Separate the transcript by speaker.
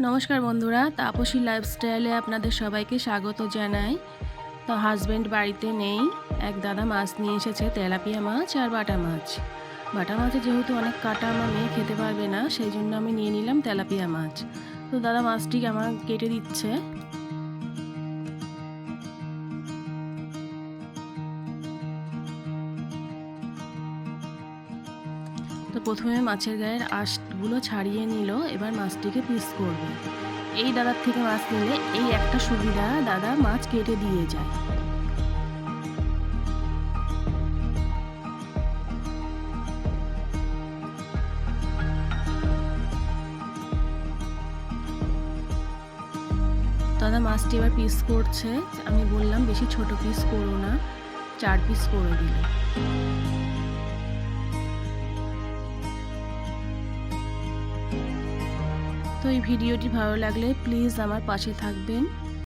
Speaker 1: নমস্কার বন্ধুরা, তাপসী লাইফস্টাইলে আপনাদের সবাইকে স্বাগত জানাই। তো হাজব্যান্ড বাড়িতে নেই, এক দাদা মাছ নিয়ে এসেছে, তেলাপিয়া মাছ আর বাটা মাছ। বাটা মাছে যেহেতু অনেক কাটা, আমার মেয়ে খেতে পারবে না, সেই জন্য আমি নিয়ে নিলাম তেলাপিয়া মাছ। তো দাদা মাছটি আমার কেটে দিচ্ছে। তো প্রথমে মাছের গায়ের আঁশগুলো ছাড়িয়ে নিল, এবার মাছটিকে পিস করবে। এই দাদার থেকে মাছ নিলে এই একটা সুবিধা, দাদা মাছ কেটে দিয়ে যায়। দাদা মাছটি এবার পিস করছে। আমি বললাম বেশি ছোট পিস করো না, 4 পিস করে দিল। তো এই ভিডিওটি ভালো লাগলে প্লিজ আমার পাশে থাকবেন।